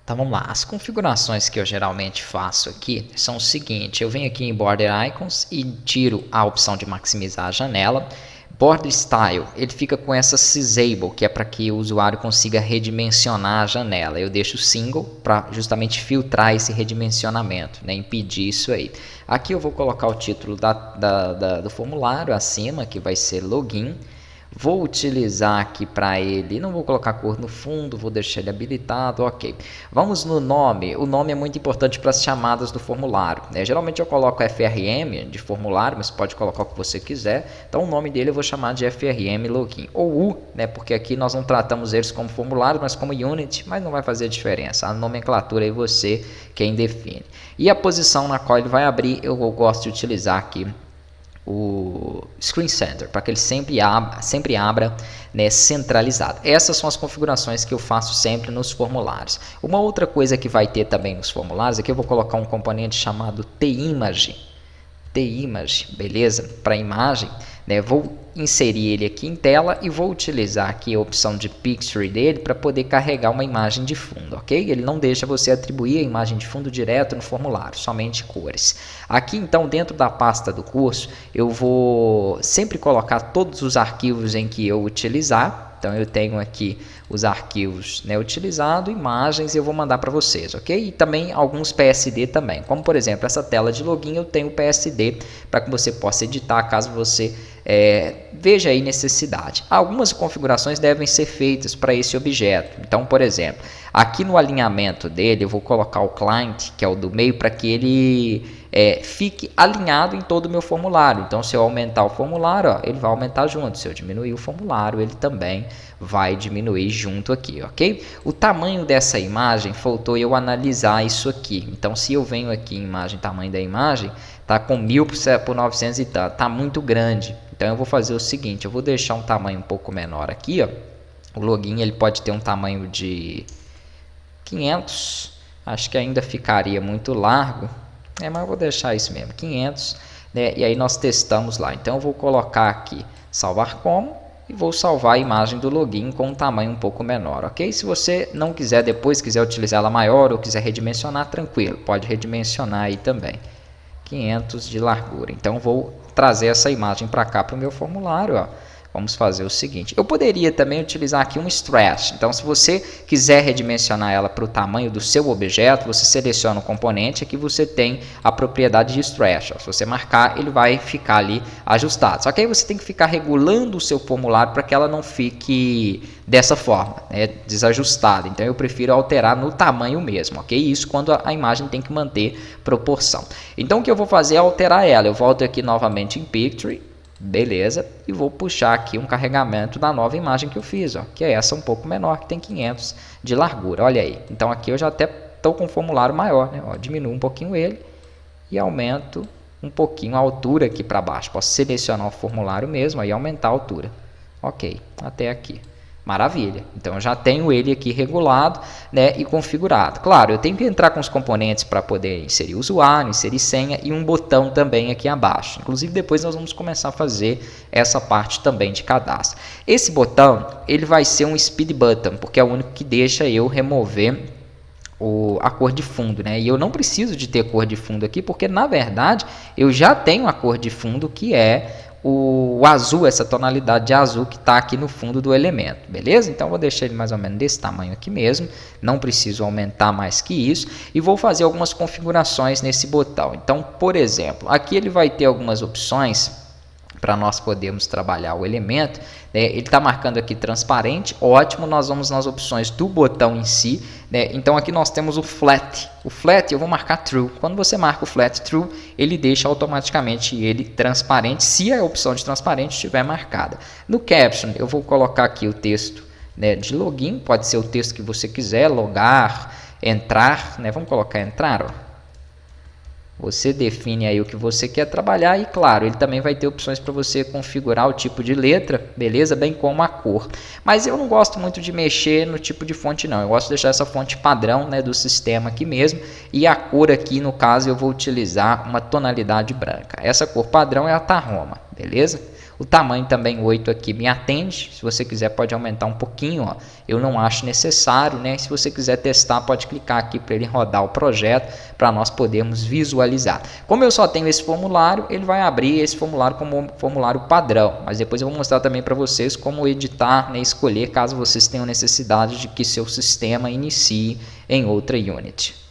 Então vamos lá, as configurações que eu geralmente faço aqui são o seguinte: eu venho aqui em Border Icons e tiro a opção de maximizar a janela. Border Style, ele fica com essa Sizable, que é para que o usuário consiga redimensionar a janela. Eu deixo Single para justamente filtrar esse redimensionamento, né, impedir isso aí. Aqui eu vou colocar o título do formulário acima, que vai ser Login. Vou utilizar aqui para ele, não vou colocar cor no fundo, vou deixar ele habilitado, ok. Vamos no nome, o nome é muito importante para as chamadas do formulário, né? Geralmente eu coloco FRM de formulário, mas pode colocar o que você quiser. Então o nome dele eu vou chamar de FRM Login, ou U, né? Porque aqui nós não tratamos eles como formulário, mas como unit, mas não vai fazer diferença, a nomenclatura é você quem define. E a posição na qual ele vai abrir, eu gosto de utilizar aqui o Screen Center, para que ele sempre abra, né, centralizado. Essas são as configurações que eu faço sempre nos formulários. Uma outra coisa que vai ter também nos formulários, aqui eu vou colocar um componente chamado TImage, beleza? Para imagem, né, vou inserir ele aqui em tela e vou utilizar aqui a opção de Picture dele para poder carregar uma imagem de fundo, ok? Ele não deixa você atribuir a imagem de fundo direto no formulário, somente cores. Aqui então, dentro da pasta do curso, eu vou sempre colocar todos os arquivos em que eu utilizar. Então eu tenho aqui os arquivos, né, utilizado, imagens, e eu vou mandar para vocês, ok? E também alguns PSD também, como por exemplo essa tela de login, eu tenho PSD para que você possa editar caso você veja aí necessidade. Algumas configurações devem ser feitas para esse objeto. Então, por exemplo, aqui no alinhamento dele eu vou colocar o client, que é o do meio, para que ele fique alinhado em todo o meu formulário. Então, se eu aumentar o formulário, ó, ele vai aumentar junto. Se eu diminuir o formulário, ele também vai diminuir junto aqui, ok? O tamanho dessa imagem, faltou eu analisar isso aqui. Então, se eu venho aqui em imagem, tamanho da imagem, tá com 1000 por 900 e tanto, tá muito grande. Então, eu vou fazer o seguinte, eu vou deixar um tamanho um pouco menor aqui, ó. O login ele pode ter um tamanho de 500, acho que ainda ficaria muito largo. Mas eu vou deixar isso mesmo, 500, né? E aí nós testamos lá. Então eu vou colocar aqui, salvar como, e vou salvar a imagem do login com um tamanho um pouco menor, ok? Se você não quiser depois, quiser utilizar ela maior ou quiser redimensionar, tranquilo, pode redimensionar aí também. 500 de largura. Então vou trazer essa imagem para cá para o meu formulário, ó. Vamos fazer o seguinte, eu poderia também utilizar aqui um stretch. Então, se você quiser redimensionar ela para o tamanho do seu objeto, você seleciona o componente, aqui você tem a propriedade de stretch. Se você marcar, ele vai ficar ali ajustado. Só que aí você tem que ficar regulando o seu formulário para que ela não fique dessa forma, né, desajustada. Então, eu prefiro alterar no tamanho mesmo, ok? Isso quando a imagem tem que manter proporção. Então, o que eu vou fazer é alterar ela. Eu volto aqui novamente em Picture. Beleza, e vou puxar aqui um carregamento da nova imagem que eu fiz, ó, que é essa um pouco menor, que tem 500 de largura, olha aí. Então aqui eu já até estou com um formulário maior, né? Ó, diminuo um pouquinho ele e aumento um pouquinho a altura aqui para baixo. Posso selecionar o formulário mesmo, aí aumentar a altura. Ok, até aqui. Maravilha, então eu já tenho ele aqui regulado, né, e configurado. Claro, eu tenho que entrar com os componentes para poder inserir usuário, inserir senha e um botão também aqui abaixo. Inclusive depois nós vamos começar a fazer essa parte também de cadastro. Esse botão, ele vai ser um speed button, porque é o único que deixa eu remover a cor de fundo, né? E eu não preciso de ter cor de fundo aqui, porque na verdade eu já tenho a cor de fundo que é o azul, essa tonalidade de azul que está aqui no fundo do elemento, beleza? Então vou deixar ele mais ou menos desse tamanho aqui mesmo, não preciso aumentar mais que isso, e vou fazer algumas configurações nesse botão. Então, por exemplo, aqui ele vai ter algumas opções para nós podermos trabalhar o elemento, né? Ele está marcando aqui transparente, ótimo, nós vamos nas opções do botão em si, né? Então aqui nós temos o flat eu vou marcar true. Quando você marca o flat true, ele deixa automaticamente ele transparente, se a opção de transparente estiver marcada. No caption eu vou colocar aqui o texto, né, de login, pode ser o texto que você quiser, logar, entrar, né? Vamos colocar entrar, ó. Você define aí o que você quer trabalhar e, claro, ele também vai ter opções para você configurar o tipo de letra, beleza? Bem como a cor. Mas eu não gosto muito de mexer no tipo de fonte, não. Eu gosto de deixar essa fonte padrão, né, do sistema aqui mesmo. E a cor aqui, no caso, eu vou utilizar uma tonalidade branca. Essa cor padrão é a Tahoma, beleza? O tamanho também 8 aqui me atende, se você quiser pode aumentar um pouquinho, ó. Eu não acho necessário, né? Se você quiser testar, pode clicar aqui para ele rodar o projeto, para nós podermos visualizar. Como eu só tenho esse formulário, ele vai abrir esse formulário como formulário padrão, mas depois eu vou mostrar também para vocês como editar, né, escolher caso vocês tenham necessidade de que seu sistema inicie em outra Unity.